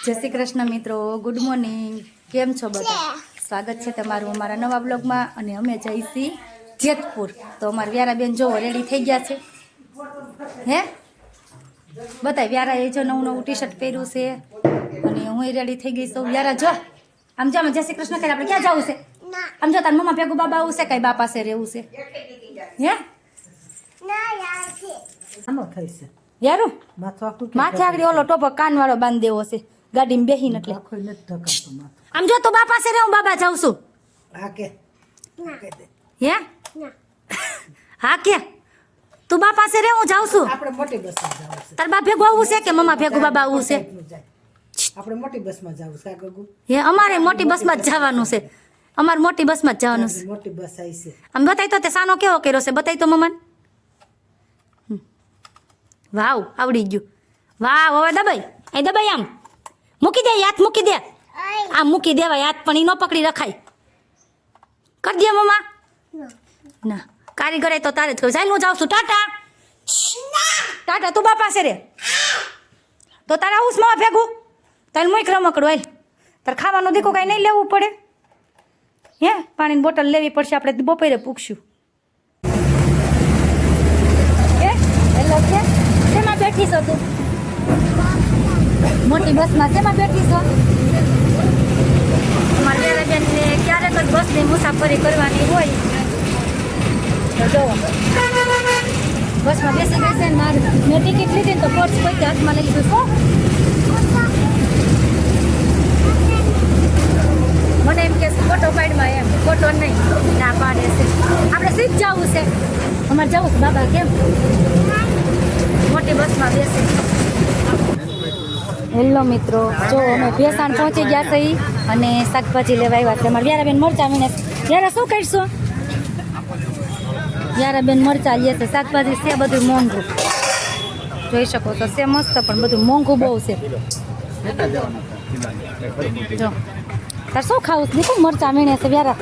જય શ્રી કૃષ્ણ મિત્રો, good morning. કેમ છો બધા? સ્વાગત છે તમારું અમારા નવા બ્લોગમાં. અને અમે જઈશી જેતપુર. તો અમારા વ્યારાબેન જોવો રેડી થઈ ગયા છે. હે બતાય વ્યારાએ જો નવું નવું ટી શર્ટ પહેર્યું છે અને હું રેડી થઈ ગઈ છું. વ્યારા જો આમ જો જય શ્રી કૃષ્ણ કરી આપણે ક્યાં જવું છે? આમ જો તાર મમ્મા ભેગું બાબા આવું છે, કઈ બાપા પાસે રહેવું છે? હે યારું માથે આગળ ઓલો ટોપો કાન વાળો બાંધી દેવો છે ગાડીમાં બેહીને. એટલે આમ જો તો બા પાસે રે, હું બાબા જાઉં છું. હે હા કે તું બા પાસે રે, હું જાઉં છું. તાર બા ભેગું આવવું છે કે મમ્મા ભેગું બાબા આવવું છે? આપણે મોટી બસમાં જવું છે ગગુ. હે અમારે મોટી બસમાં જ જવાનું છે. અમારે મોટી બસમાં જ જવાનું છે. મોટી બસ આવી છે. આમ બતાય તો તે સાનો કેવો કર્યો છે, બતાય તો મમ્માને. વાવ આવડી ગયું. વાવ હવે દબાઈ અહીં દબાઈ આમ મૂકી દે, હાથ મૂકી દે. આમ મૂકી દેવાય હાથ, પણ એ ન પકડી રખાય. કરી દે મમ્મા. ના કારીગર તો તારે જ કહું. ચાલ હું જાઉં છું. ટાટા ટાટા. તું બા પાસે રે. તો તારે આવું માવા ભેગું તારે મોઈક રમકડું. હાલ તારે ખાવાનું દીકું કાંઈ નહીં લેવું પડે. હે પાણીની બોટલ લેવી પડશે, આપણે બપોરે પૂછશું. હેલો કે શેમાં બેઠી છો તું? મોટી બસમાં શેમાં બેઠી છો? અમારા વેરાબેનને ક્યારેક જ બસની મુસાફરી કરવાની હોય તો જો બસમાં બેસી ગઈ છે ને. મારે મેં ટિકિટ લીધી ને તો પર્સ કોઈ હાથમાં લઈ લીધું. શું મને એમ કે ફોટો પાડમાં, એમ ફોટો નહીં ના પાડે છે. આપણે સીટ જવું છે, અમારે જવું છે બાબા. કેમ મોટી બસમાં બેસે? હેલો મિત્રો, જો અમે ભેસાણ પહોંચી ગયા છે અને શાકભાજી લેવા આવ્યા છે. અમારે વ્યારાબેન મરચા મીને. વ્યારા શું કરશો? વ્યારાબેન મરચા લે છે. શાકભાજી છે બધું મોંઘું, જોઈ શકો છો. છે મસ્ત પણ બધું મોંઘું બહુ છે. જો તાર શું ખાવું છે? શું મરચા મીણે છે વ્યારા?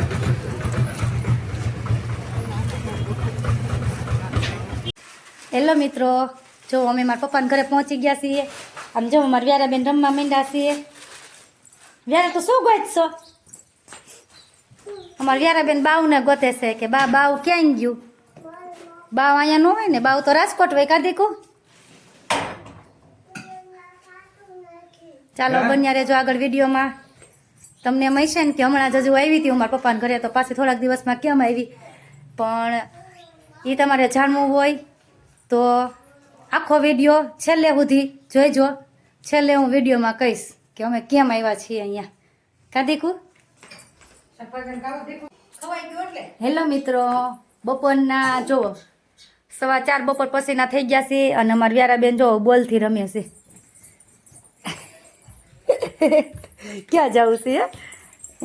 હેલો મિત્રો, જો અમે મારા પપ્પાના ઘરે પહોંચી ગયા છીએ. આમ જો અમારા વ્યારાબેન રમવા માંડ્યા છીએ. વ્યારા તો શું ગોતશો? અમારા વ્યારાબેન બાવને ગોતે છે કે બા બાવ ક્યાં ગયું? બાવ અહીંયા ન હોય ને, બાવ તો રાજકોટ હોય. કાઢી કું ચાલો બન્યા રહેજો આગળ વિડીયોમાં. તમને એમ હશે ને કે હમણાં જ હજુ આવી હતી હું મારા પપ્પાના ઘરે, તો પાછી થોડાક દિવસમાં કેમ આવી, પણ એ તમારે જાણવું હોય તો આખો વિડીયો છેલ્લે સુધી જોઈજો. છેલ્લે હું વિડીયોમાં કહીશ કે અમે કેમ આવ્યા છીએ અહીંયા. કાદીકુ હેલો મિત્રો, બપોરના જો 4:15 બપોર પછીના થઈ ગયા છે અને અમારા વ્યારાબેન જો બોલથી રમે છે. ક્યાં જવું છે?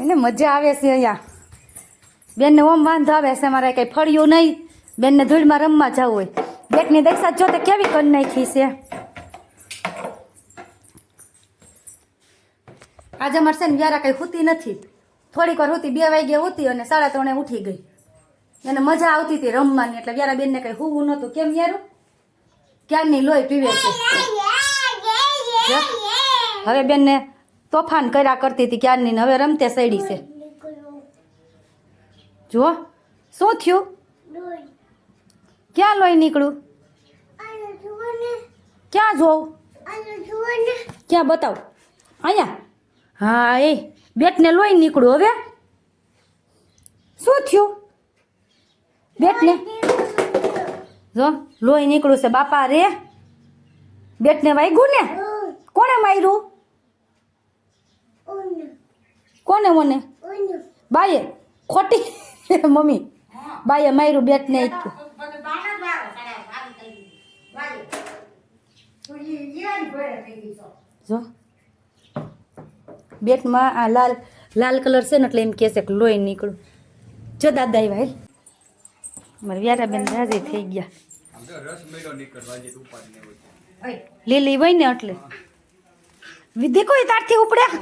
એને મજા આવે છે અહીંયા. બેનને ઓમ વાંધો આવે છે, મારે કંઈ ફળ્યું નહીં. બેનને ધૂળમાં રમવા જવું હોય. બેટની દક્ષા જોતે કેવી કરી નાખી છે. આજે અમારે છે ને વ્યારા કંઈ સૂતી નથી. થોડીક વાર સૂતી, 2 વાગે સૂતી અને 3:30 ઉઠી ગઈ. એને મજા આવતી હતી રમવાની, એટલે વ્યારા બેનને કંઈ સૂવું નહોતું. કેમ યારું? ક્યારની લોહી પીવે છે. હવે બેનને તોફાન કર્યા કરતી હતી ક્યારની, ને હવે રમતે સડી છે. જુઓ શું થયું? ક્યાં લોહી નીકળ્યું? ક્યાં જોઉં? ક્યાં બતાવ? અહીંયા. હા એ બેટને લોહી નીકળ્યું. હવે શું થયું બેટને? જો લોહી નીકળ્યું છે. બાપા રે, બેટને વાગ્યું ને? કોને માર્યું? કોને? મને બાએ ખોટી મમ્મી બાએ માર્યું બેટને. જો બેટમાં આ લાલ લાલ કલર છે ને, એટલે એમ કહે છે કે લોહી નીકળ્યું. જો દાદા આવ્યા. મારે વ્યારાબેન રાજી થઈ ગયા. લીલી હોય ને એટલે વિધિ કોઈ તારથી ઉપડ્યા.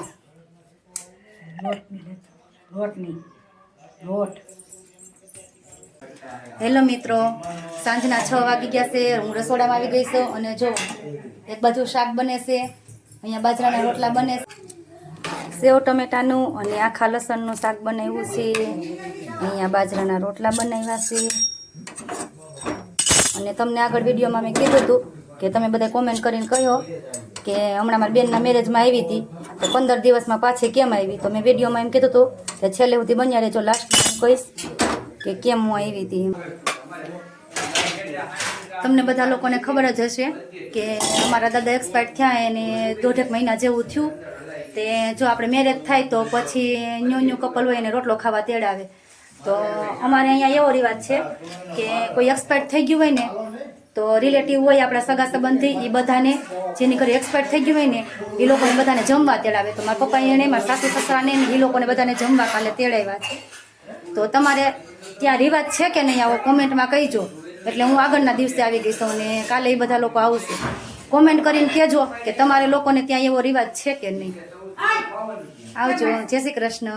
હેલો મિત્રો, સાંજના 6 વાગી ગયા છે. હું રસોડામાં આવી ગઈ છું અને જો એક બાજુ શાક બને છે અહીંયા બાજરાના રોટલા બને છે. સેવ ટમેટાનું અને આખા લસણનું શાક બનાવ્યું છે. અહીંયા બાજરાના રોટલા બનાવ્યા છે. અને તમને આગળ વિડીયોમાં મેં કીધું હતું કે તમે બધા કોમેન્ટ કરીને કહ્યો કે હમણાં મારી બેનના મેરેજમાં આવી હતી તો 15 દિવસમાં પાછી કેમ આવી. તો મેં વિડીયોમાં એમ કીધું હતું કે છેલ્લે સુધી બન્યા રહેજો, લાસ્ટમાં હું કહીશ કે કેમ હું આવી હતી. તમને બધા લોકોને ખબર જ હશે કે અમારા દાદા એક્સપાયર થયા એને 1.5 મહિના જેવું થયું. તે જો આપણે મેરેજ થાય તો પછી ન્યૂ કપલ હોય એને રોટલો ખાવા તેડાવે. તો અમારે અહીંયા એવો રિવાજ છે કે કોઈ એક્સપાયર થઈ ગયું હોય ને તો રિલેટિવ હોય આપણા સગા સંબંધી એ બધાને જેની ઘરે એક્સપાયર થઈ ગયું હોય ને એ લોકોને બધાને જમવા તેડાવે. તો મારા પપ્પા એને મારા સાસુ સસરાને એ લોકોને બધાને જમવા કાલે તેડાવ્યા છે. તો તમારે ત્યાં રિવાજ છે કે નહીં આવો કોમેન્ટમાં કહીજો. એટલે હું આગળના દિવસે આવી ગઈ છું ને કાલે એ બધા લોકો આવશે. કોમેન્ટ કરીને કહેજો કે તમારે લોકોને ત્યાં એવો રિવાજ છે કે નહીં. આવજો. જય શ્રી કૃષ્ણ.